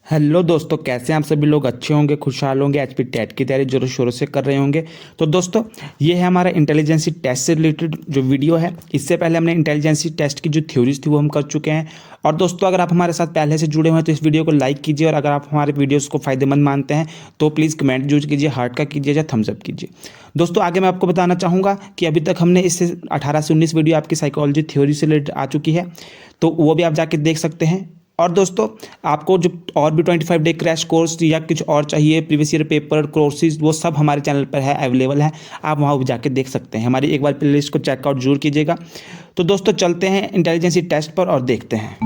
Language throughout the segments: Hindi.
हेलो दोस्तों, कैसे हैं आप सभी लोग। अच्छे होंगे, खुशहाल होंगे। एचपी टेट की तैयारी जोरों शोरों से कर रहे होंगे। तो दोस्तों, ये है हमारा इंटेलिजेंसी टेस्ट से रिलेटेड जो वीडियो है। इससे पहले हमने इंटेलिजेंसी टेस्ट की जो थ्योरीज थी वो हम कर चुके हैं। और दोस्तों, अगर आप हमारे साथ पहले से जुड़े हुए हैं तो इस वीडियो को लाइक कीजिए, और अगर आप हमारे वीडियोज़ को फ़ायदेमंद मानते हैं तो प्लीज़ कमेंट यूज कीजिए, हार्ट का कीजिए या थम्स अप कीजिए। दोस्तों, आगे मैं आपको बताना चाहूँगा कि अभी तक हमने इससे 18 से 19 वीडियो आपकी साइकोलॉजी थ्योरी से रिलेटेड आ चुकी है, तो वो भी आप जाके देख सकते हैं। और दोस्तों, आपको जो और भी 25 डे क्रैश कोर्स या कुछ और चाहिए, प्रीवियस ईयर पेपर कोर्सेज, वो सब हमारे चैनल पर है, अवेलेबल है। आप वहाँ जाके देख सकते हैं। हमारी एक बार प्लेलिस्ट को चेकआउट जरूर कीजिएगा। तो दोस्तों, चलते हैं इंटेलिजेंसी टेस्ट पर और देखते हैं।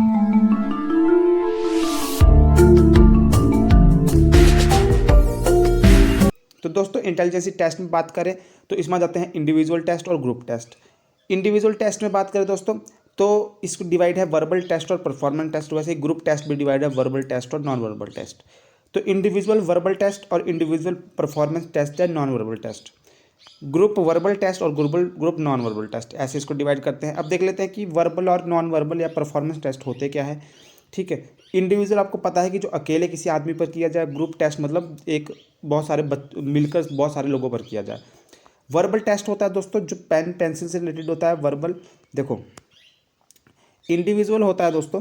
तो दोस्तों, इंटेलिजेंसी टेस्ट में बात करें तो इसमें आ जाते हैं इंडिविजुअल टेस्ट और ग्रुप टेस्ट। इंडिविजुअल टेस्ट में बात करें दोस्तों, तो इसको डिवाइड है वर्बल टेस्ट और परफॉर्मेंस टेस्ट। वैसे ही ग्रुप टेस्ट भी डिवाइड है वर्बल टेस्ट और नॉन वर्बल टेस्ट। तो इंडिविजुअल वर्बल टेस्ट और इंडिविजुअल परफॉर्मेंस टेस्ट है non verbal test. Group verbal test और ग्रुप नॉन वर्बल टेस्ट, ऐसे इसको डिवाइड करते हैं। अब देख लेते हैं कि वर्बल और नॉन वर्बल या परफॉर्मेंस टेस्ट होते क्या है। ठीक है, इंडिविजुअल आपको पता है कि जो अकेले किसी आदमी पर किया जाए। ग्रुप टेस्ट मतलब एक बहुत सारे मिलकर बहुत सारे लोगों पर किया जाए। वर्बल टेस्ट होता है दोस्तों जो पेन पेंसिल से रिलेटेड होता है। वर्बल देखो, इंडिविजुअल होता है दोस्तों,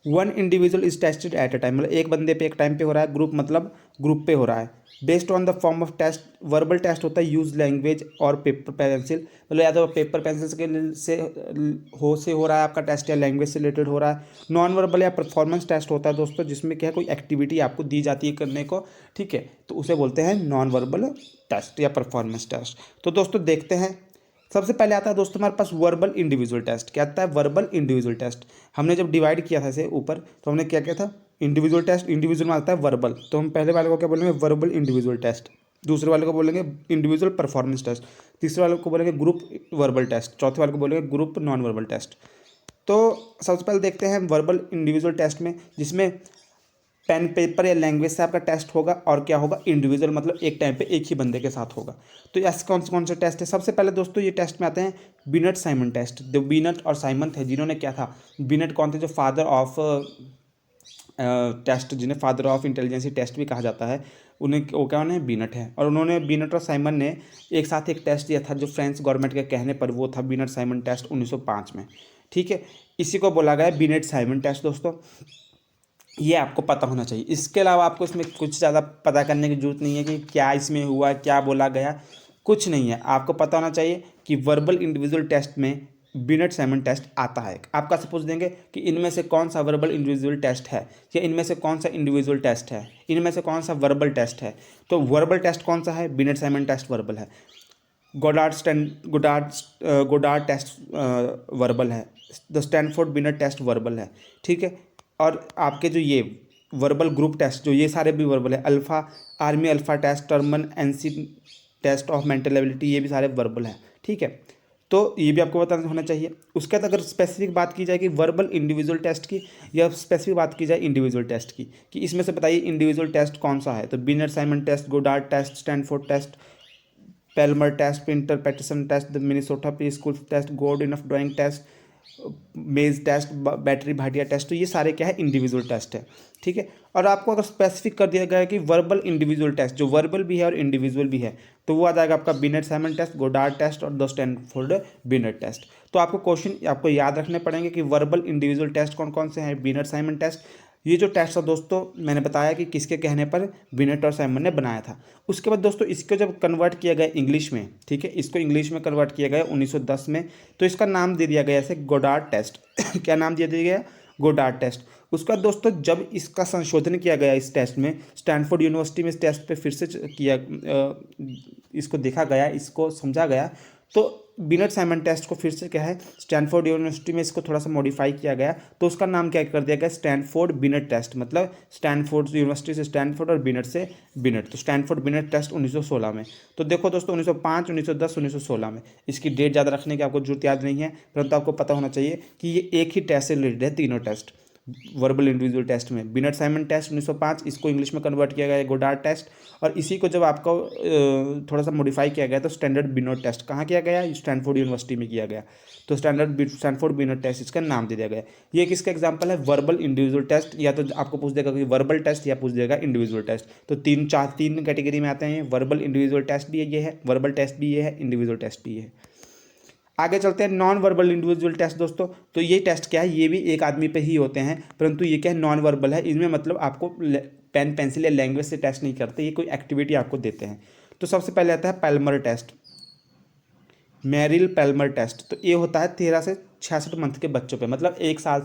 one individual is tested at a time, मतलब एक बंदे पे एक टाइम पे हो रहा है। ग्रुप मतलब ग्रुप पे हो रहा है। Based on the form of test, verbal test होता है यूज लैंग्वेज और पेपर पेंसिल, मतलब या तो पेपर पेंसिल के से हो रहा है आपका टेस्ट, या लैंग्वेज से रिलेटेड हो रहा है। नॉन वर्बल या परफॉर्मेंस टेस्ट होता है दोस्तों जिसमें क्या है, कोई एक्टिविटी आपको दी जाती है करने को। ठीक है, तो उसे बोलते हैं नॉन वर्बल टेस्ट या परफॉर्मेंस टेस्ट। तो दोस्तों देखते हैं। सबसे पहले आता है दोस्तों हमारे पास वर्बल इंडिविजुअल टेस्ट। क्या आता है? Verbal individual test. हमने जब डिवाइड किया था इसे ऊपर, तो हमने क्या किया था, इंडिविजुअल टेस्ट, इंडिविजुअल में आता है वर्बल, तो हम पहले वाले को क्या बोलेंगे, वर्बल इंडिविजुअल टेस्ट। दूसरे वाले को बोलेंगे इंडिविजुअल परफॉर्मेंस टेस्ट। तीसरे वाले को बोलेंगे ग्रुप वर्बल टेस्ट। चौथे वाले को बोलेंगे ग्रुप नॉन वर्बल टेस्ट। तो सबसे पहले देखते हैं वर्बल इंडिविजुअल टेस्ट में, जिसमें पेन पेपर या लैंग्वेज से आपका टेस्ट होगा, और क्या होगा, इंडिविजुअल मतलब एक टाइम पे एक ही बंदे के साथ होगा। तो ऐसे कौन से टेस्ट है? सबसे पहले दोस्तों ये टेस्ट में आते हैं बिनेट साइमन टेस्ट। जो बिनेट और साइमन थे, जिन्होंने क्या था, बिनेट कौन थे, जो फादर ऑफ टेस्ट, जिन्हें फादर ऑफ इंटेलिजेंसी टेस्ट भी कहा जाता है, उन्हें वो क्या, उन्हें बिनेट है। और उन्होंने, बिनेट और साइमन ने एक साथ एक टेस्ट दिया था जो फ्रेंच गवर्नमेंट के कहने पर, वो था बिनेट साइमन टेस्ट 1905 में। ठीक है, इसी को बोला गया बिनेट साइमन टेस्ट दोस्तों। ये आपको पता होना चाहिए। इसके अलावा आपको इसमें कुछ ज़्यादा पता करने की जरूरत नहीं है कि क्या इसमें हुआ, क्या बोला गया, कुछ नहीं है। आपको पता होना चाहिए कि वर्बल इंडिविजुअल टेस्ट में बिनेट साइमन टेस्ट आता है। आपका से पूछ देंगे कि इनमें से कौन सा वर्बल इंडिविजुअल टेस्ट है, या इनमें से कौन सा इंडिविजुअल टेस्ट है, इनमें से कौन सा वर्बल टेस्ट है। तो वर्बल टेस्ट कौन सा है? बिनेट साइमन टेस्ट वर्बल है। गोडार्ड टेस्ट वर्बल है। The Stanford Binet test verbal है। ठीक है, और आपके जो ये वर्बल ग्रुप टेस्ट, जो ये सारे भी वर्बल है। Alpha army alpha test, Terman NC test of mental ability, ये भी सारे वर्बल हैं। ठीक है, तो ये भी आपको पता होना चाहिए। उसके बाद अगर स्पेसिफिक बात की जाए कि वर्बल इंडिविजुअल टेस्ट की, या स्पेसिफिक बात की जाए इंडिविजुअल टेस्ट की, कि इसमें से बताइए इंडिविजुअल टेस्ट कौन सा है, तो Binet Simon test, Goddard test, Stanford test, Palmer test, Pintner Paterson test, the Minnesota pre school test, Goodenough drawing test, maze test, battery Bhatia test. तो ये सारे क्या है, इंडिविजुअल टेस्ट है। ठीक है, और आपको अगर स्पेसिफिक कर दिया गया है कि वर्बल इंडिविजुअल टेस्ट, जो वर्बल भी है और इंडिविजुअल भी है, तो वो आ जाएगा आपका Binet Simon test, Goddard test और द स्टैनफोर्ड बिनेट टेस्ट। तो आपको क्वेश्चन आपको याद रखने पड़ेंगे कि वर्बल इंडिविजुअल टेस्ट कौन कौन से हैं। बिनेट साइमन टेस्ट, ये जो टेस्ट था दोस्तों, मैंने बताया कि किसके कहने पर बिनेट और साइमन ने बनाया था। उसके बाद दोस्तों इसको जब कन्वर्ट किया गया इंग्लिश में, ठीक है, इसको इंग्लिश में कन्वर्ट किया गया 1910 में, तो इसका नाम दे दिया गया ऐसे गोडार्ड टेस्ट। क्या नाम दिया गया? Goddard test. उसका दोस्तों जब इसका संशोधन किया गया इस टेस्ट में, स्टैनफोर्ड यूनिवर्सिटी में इस टेस्ट पे फिर से किया, इसको देखा गया, इसको समझा गया, तो बिनेट साइमन टेस्ट को फिर से क्या है, स्टैनफोर्ड यूनिवर्सिटी में इसको थोड़ा सा मॉडिफाई किया गया, तो उसका नाम क्या कर दिया गया, स्टैनफोर्ड बिनेट टेस्ट। मतलब स्टैनफोर्ड यूनिवर्सिटी से स्टैनफोर्ड और बिनेट से बिनेट, तो स्टैनफोर्ड बिनेट टेस्ट 1916 में। तो देखो दोस्तों, 1905, 1910, 1916 में। इसकी डेट ज़्यादा रखने की आपको जरूरत याद नहीं है, परंतु आपको पता होना चाहिए कि ये एक ही टेस्ट से रिलेटेड है, तीनों टेस्ट। वर्बल इंडिविजुअल टेस्ट में। बिनेट साइमन टेस्ट 1905, इसको इंग्लिश में कन्वर्ट किया गया है गोडार्ड टेस्ट, और इसी को जब आपको थोड़ा सा मॉडिफाई किया गया तो स्टैंडर्ड बिनेट टेस्ट कहाँ किया गया, स्टैनफोर्ड यूनिवर्सिटी में किया गया, तो स्टैनफोर्ड बिनेट टेस्ट इसका नाम दे दिया गया। ये किसका एग्जाम्पल है, वर्बल इंडिविजुअल टेस्ट, या तो आपको पूछ देगा कि वर्बल टेस्ट या पूछ देगा इंडिविजुअल टेस्ट। तो तीन कैटेगरी में आते हैं, वर्बल इंडिविजुअल टेस्ट भी ये है, वर्बल टेस्ट भी ये है, इंडिविजुअल टेस्ट भी ये है। आगे चलते हैं नॉन वर्बल इंडिविजुअल टेस्ट दोस्तों। तो ये टेस्ट क्या है, ये भी एक आदमी पे ही होते हैं, परंतु ये क्या है, नॉन वर्बल है। इनमें मतलब आपको पेन पेंसिल या लैंग्वेज से टेस्ट नहीं करते, ये कोई एक्टिविटी आपको देते हैं। तो सबसे पहले आता है पैल्मर टेस्ट, मैरिल पैल्मर टेस्ट। तो ये होता है 13 से 66 मंथ के बच्चों पे, मतलब 1 साल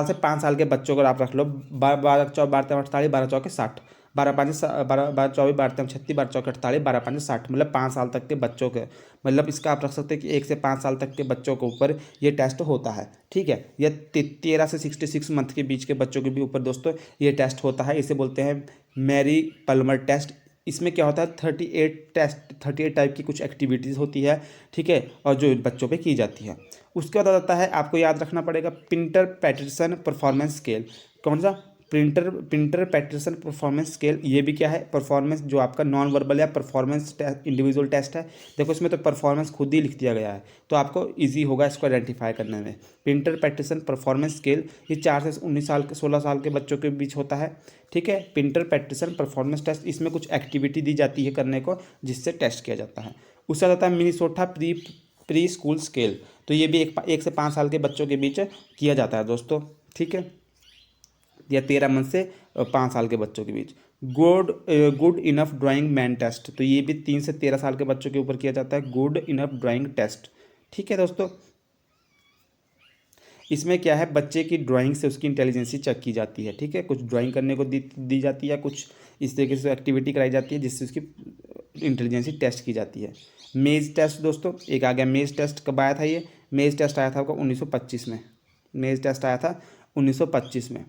से 5 साल के बच्चों को आप रख लो, 12 12 चौके 60, 12 5 12 24 12 36 12 चौके 48, 12 5 60, मतलब 5 साल तक के बच्चों के, मतलब इसका आप रख सकते हैं कि 1 से 5 साल तक के बच्चों के ऊपर ये टेस्ट होता है। ठीक है, यह 13 से 66 मंथ के बीच के बच्चों के भी ऊपर दोस्तों ये टेस्ट होता है। इसे बोलते हैं मैरी पल्मर टेस्ट। इसमें क्या होता है, 38 टाइप की कुछ एक्टिविटीज़ होती है, ठीक है, और जो बच्चों पे की जाती है। उसके बाद आता है, आपको याद रखना पड़ेगा, पिंटर पैटरसन परफॉर्मेंस स्केल। कौन सा, पिंटर पैटरसन परफॉर्मेंस स्केल। ये भी क्या है, परफॉर्मेंस जो आपका नॉन वर्बल या परफॉर्मेंस इंडिविजुअल टेस्ट है। देखो इसमें तो परफॉर्मेंस खुद ही लिख दिया गया है, तो आपको ईजी होगा इसको आइडेंटिफाई करने में। पिंटर पैटरसन परफॉर्मेंस स्केल, ये 4 से 19 साल के 16 साल के बच्चों के बीच होता है। ठीक है, पिंटर पैटरसन परफॉर्मेंस टेस्ट, इसमें कुछ एक्टिविटी दी जाती है करने को, जिससे टेस्ट किया जाता है। उससे आता है मिनीसोटा प्री स्कूल स्केल। तो ये भी 1 से 5 साल के बच्चों के बीच किया जाता है दोस्तों। ठीक है, या 13 मंथ से 5 साल के बच्चों के बीच। Goodenough drawing man test, तो ये भी 3 से 13 साल के बच्चों के ऊपर किया जाता है, गुड इनफ ड्राइंग टेस्ट। ठीक है दोस्तों, इसमें क्या है, बच्चे की ड्राइंग से उसकी इंटेलिजेंसी चेक की जाती है। ठीक है, कुछ ड्राइंग करने को दी जाती है, कुछ इस तरीके से एक्टिविटी कराई जाती है जिससे उसकी इंटेलिजेंसी टेस्ट की जाती है। मेज टेस्ट दोस्तों, एक आ गया मेज टेस्ट। कब आया था ये, मेज टेस्ट आया था आपका 1925 में, मेज टेस्ट आया था 1925 में।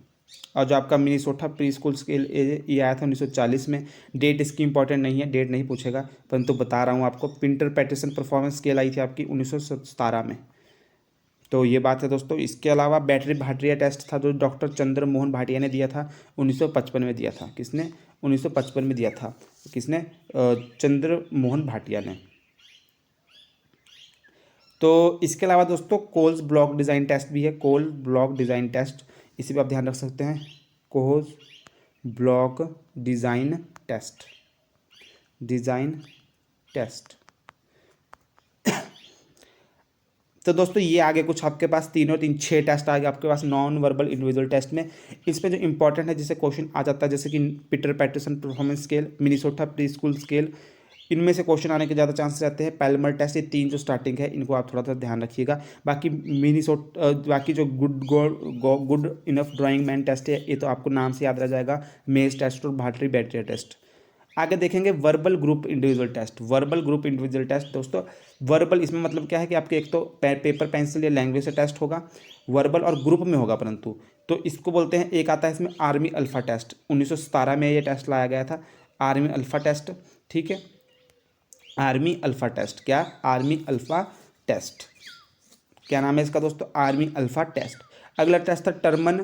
और जो आपका मिनीसोटा प्री स्कूल स्केल ये आया था 1940 में। डेट इसकी इंपॉर्टेंट नहीं है, डेट नहीं पूछेगा, परंतु बता रहा हूँ आपको। पिंटर पैटरसन परफॉर्मेंस स्केल आई थी आपकी 1917 में। तो ये बात है दोस्तों। इसके अलावा बैटरी भाटिया टेस्ट था, जो डॉक्टर चंद्र मोहन भाटिया ने दिया था 1955 में दिया था। किसने, 1955 में दिया था, किसने, चंद्र मोहन भाटिया ने। तो इसके अलावा दोस्तों कोल्स ब्लॉक डिज़ाइन टेस्ट भी है, कोल ब्लॉक डिज़ाइन टेस्ट, इसी पे आप ध्यान रख सकते हैं, कोल्स ब्लॉक डिज़ाइन टेस्ट, तो दोस्तों ये आगे कुछ आपके पास 6 टेस्ट आ गए आपके पास नॉन वर्बल इंडिविजुअल टेस्ट में। इसमें जो इंपॉर्टेंट है जिससे क्वेश्चन आ जाता है, जैसे कि Peter Paterson performance scale, Minnesota preschool scale, इनमें से क्वेश्चन आने के ज़्यादा चांसेस रहते हैं। पैल्मर टेस्ट, ये 3 जो स्टार्टिंग है इनको आप थोड़ा सा ध्यान रखिएगा। बाकी जो Goodenough drawing man test है, ये तो आपको नाम से याद रह जाएगा, मेज टेस्ट और भाटरी बैटरी टेस्ट। आगे देखेंगे verbal group individual test. Verbal group individual test दोस्तों, वर्बल इसमें मतलब क्या है कि आपके एक तो पेपर पेंसिल या लैंग्वेज से टेस्ट होगा, वर्बल और ग्रुप में होगा, परंतु तो इसको बोलते हैं, एक आता है इसमें आर्मी अल्फा टेस्ट। 1917 में ये टेस्ट लाया गया था, आर्मी अल्फा टेस्ट। ठीक है, आर्मी अल्फा टेस्ट, क्या, आर्मी अल्फा टेस्ट, क्या नाम है इसका दोस्तों, आर्मी अल्फा टेस्ट। अगला टेस्ट था Terman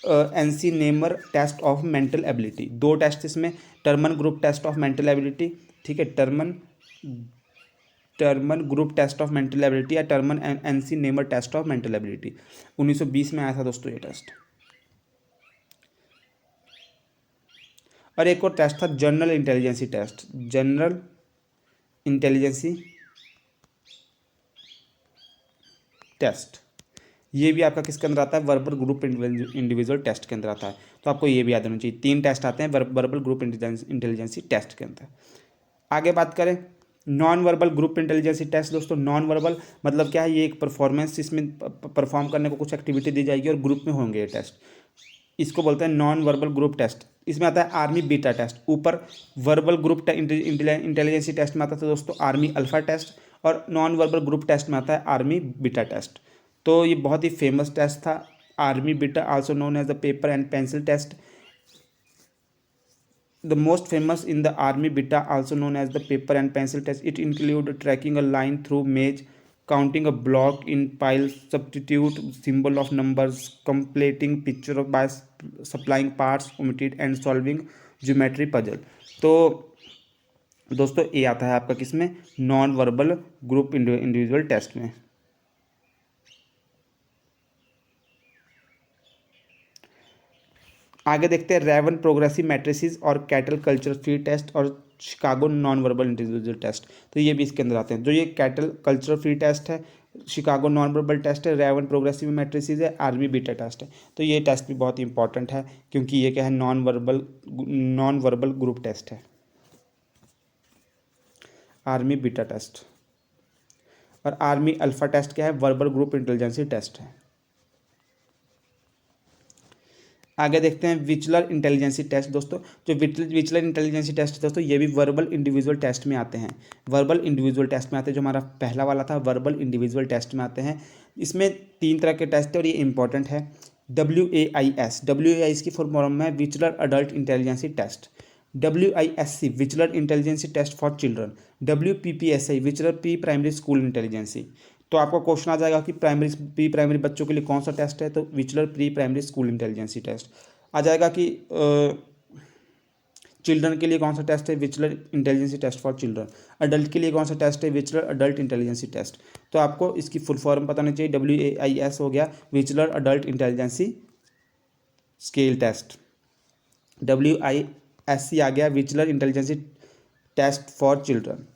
McNemar test of mental ability. 2 test इसमें, Terman group test of mental ability. ठीक है, Terman group test of mental ability या Terman McNemar test of mental ability. 1920 में आया था दोस्तों ये टेस्ट। और एक और टेस्ट था general intelligence test, general intelligence test. ये भी आपका किसके अंदर आता है, वर्बल ग्रुप इंडिविजुअल टेस्ट के अंदर आता है। तो आपको ये भी याद होना चाहिए, 3 टेस्ट आते हैं वर्बल ग्रुप इंटेलिजेंसी टेस्ट के अंदर। आगे बात करें non verbal group intelligence test दोस्तों। नॉन वर्बल मतलब क्या है, ये एक परफॉर्मेंस, इसमें परफॉर्म करने को कुछ एक्टिविटी दी जाएगी और ग्रुप में होंगे ये टेस्ट, इसको बोलते हैं नॉन वर्बल ग्रुप टेस्ट। इसमें आता है आर्मी बीटा टेस्ट। ऊपर वर्बल ग्रुप इंटेलिजेंसी टेस्ट में आता था दोस्तों आर्मी अल्फा टेस्ट, और नॉन वर्बल ग्रुप टेस्ट में आता है आर्मी बीटा टेस्ट। तो ये बहुत ही फेमस टेस्ट था, army beta also known as the paper and pencil test. The most famous in the army beta, also known as the paper and pencil test, it include tracking a line through maze counting a block in pile, substitute symbol of numbers, completing picture of by supplying parts omitted and solving geometry puzzle। तो दोस्तों ये आता है आपका किसमें, non verbal group individual test में। आगे देखते हैं रेवन प्रोग्रेसिव मैट्रिसेस और कैटल कल्चर फ्री टेस्ट और Chicago non verbal individual test. तो ये भी इसके अंदर आते हैं। जो ये कैटल कल्चर फ्री टेस्ट है, शिकागो नॉन वर्बल टेस्ट है, रेवन प्रोग्रेसिव मैट्रिसेस है, आर्मी बीटा टेस्ट है। तो ये टेस्ट भी बहुत इंपॉर्टेंट है क्योंकि ये क्या है, नॉन वर्बल ग्रुप टेस्ट है, आर्मी बीटा टेस्ट। और आर्मी अल्फा टेस्ट क्या है, वर्बल ग्रुप इंटेलिजेंसी टेस्ट है। आगे देखते हैं विचलर इंटेलिजेंसी टेस्ट। दोस्तों जो विचलर इंटेलिजेंसी टेस्ट है दोस्तों, ये भी वर्बल इंडिविजुअल टेस्ट में आते हैं, वर्बल इंडिविजुअल टेस्ट में आते हैं। जो हमारा पहला वाला था वर्बल इंडिविजुअल टेस्ट में आते हैं। इसमें 3 तरह के टेस्ट है और ये इंपॉर्टेंट है। WAIS की फुल फॉर्म है Wechsler adult intelligence test. WISC Wechsler intelligence test for children. WPPSI Wechsler pre primary school intelligence. तो आपको क्वेश्चन आ जाएगा कि प्री प्राइमरी बच्चों के लिए कौन सा टेस्ट है, तो Wechsler pre primary school intelligence test आ जाएगा। कि चिल्ड्रन के लिए कौन सा टेस्ट है, Wechsler intelligence test for children. Adult के लिए कौन सा टेस्ट है, विचलर अडल्ट इंटेलिजेंसी टेस्ट। तो आपको इसकी फुल फॉर्म पता होनी चाहिए। WAIS हो गया Wechsler adult intelligence scale test. WISC आ गया Wechsler intelligence test for children.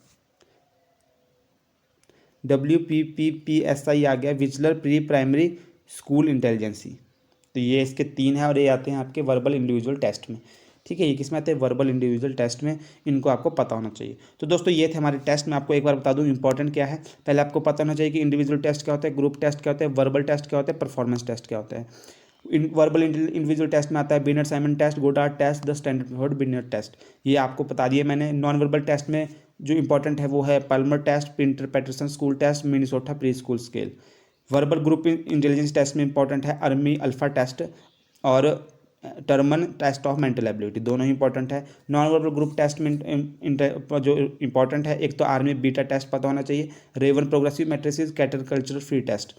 WPPSI आ गया Wechsler pre primary school intelligence. तो ये इसके 3 हैं और ये आते हैं आपके वर्बल इंडिविजुअल टेस्ट में। ठीक है, ये किस में आते हैं, वर्बल इंडिविजुअल टेस्ट में। इनको आपको पता होना चाहिए। तो दोस्तों ये थे हमारे टेस्ट। मैं आपको एक बार बता दूं इंपॉर्टेंट क्या है। पहले आपको पता होना चाहिए कि इंडिविजुअल टेस्ट क्या होता है, ग्रुप टेस्ट क्या होता है, वर्बल टेस्ट क्या होता है, परफॉर्मेंस टेस्ट क्या होता है। वर्बल इंडिविजुअल टेस्ट में आता है Binet Simon test, Goddard test, the standard Binet test. ये आपको बता दिए मैंने। नॉन वर्बल टेस्ट में जो इंपॉर्टेंट है वो है Palmer test, Pinter Paterson school test, Minnesota preschool scale. Verbal group intelligence test में इंपॉर्टेंट है आर्मी अल्फा टेस्ट और Terman test of mental ability, दोनों ही इंपॉर्टेंट है। नॉन वर्बल ग्रुप टेस्ट में जो इंपॉर्टेंट है, एक तो आर्मी बीटा टेस्ट पता होना चाहिए, Raven progressive matrices, Cattell culture free test.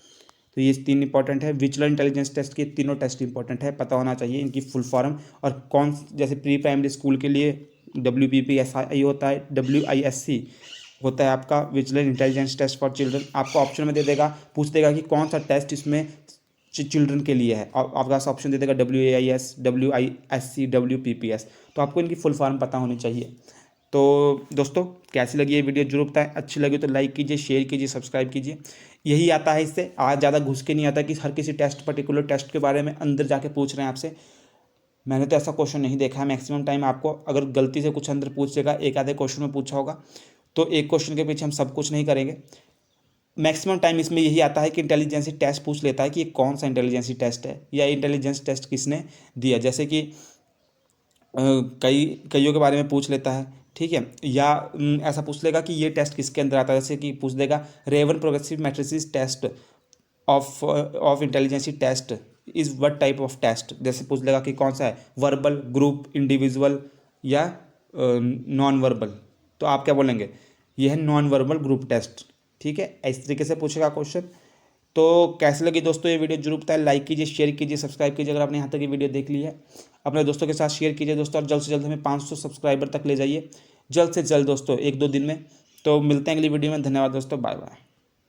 तो ये 3 इंपॉर्टेंट है। विचलर इंटेलिजेंस टेस्ट के तीनों टेस्ट इंपॉर्टेंट है, पता होना चाहिए इनकी फुल फॉर्म। और कौन, जैसे प्री प्राइमरी स्कूल के लिए WPPSI होता है, WISC होता है आपका विचलर इंटेलिजेंस टेस्ट फॉर चिल्ड्रन। आपको ऑप्शन में दे देगा, पूछ देगा कि कौन सा टेस्ट इसमें चिल्ड्रन के लिए है। आपका ऑप्शन दे देगा WAIS, WISC, WPPS। तो आपको इनकी फुल फॉर्म पता होनी चाहिए। तो दोस्तों कैसी लगी ये वीडियो जरूर बताएं। अच्छी लगी तो लाइक कीजिए, शेयर कीजिए, सब्सक्राइब कीजिए। यही आता है इससे। आज ज़्यादा घुस के नहीं आता कि हर किसी टेस्ट पर्टिकुलर टेस्ट के बारे में अंदर जाके पूछ रहे हैं आपसे। मैंने तो ऐसा क्वेश्चन नहीं देखा है। मैक्सिमम टाइम आपको अगर गलती से कुछ अंदर पूछेगा, एक आधे क्वेश्चन में पूछा होगा, तो एक क्वेश्चन के पीछे हम सब कुछ नहीं करेंगे। मैक्सिमम टाइम इसमें यही आता है कि इंटेलिजेंसी टेस्ट पूछ लेता है कि ये कौन सा इंटेलिजेंसी टेस्ट है या इंटेलिजेंस टेस्ट किसने दिया। जैसे कि कईयों के बारे में पूछ लेता है, ठीक है। या ऐसा पूछ लेगा कि ये टेस्ट किसके अंदर आता है। जैसे कि पूछ देगा Raven progressive matrices test of intelligence test is what type of test. जैसे पूछ लेगा कि कौन सा है, वर्बल, ग्रुप, इंडिविजुअल या नॉन वर्बल। तो आप क्या बोलेंगे, ये है नॉन वर्बल ग्रुप टेस्ट। ठीक है, इस तरीके से पूछेगा क्वेश्चन। तो कैसे लगी दोस्तों ये वीडियो जरूर बताएं। लाइक कीजिए, शेयर कीजिए, सब्सक्राइब कीजिए अगर आपने यहाँ तक ये वीडियो देख ली है। अपने दोस्तों के साथ शेयर कीजिए दोस्तों, और जल्द से जल्द हमें 500 सब्सक्राइबर तक ले जाइए, जल्द से जल्द दोस्तों, 1-2 दिन में। तो मिलते हैं अगली वीडियो में। धन्यवाद दोस्तों, बाय बाय।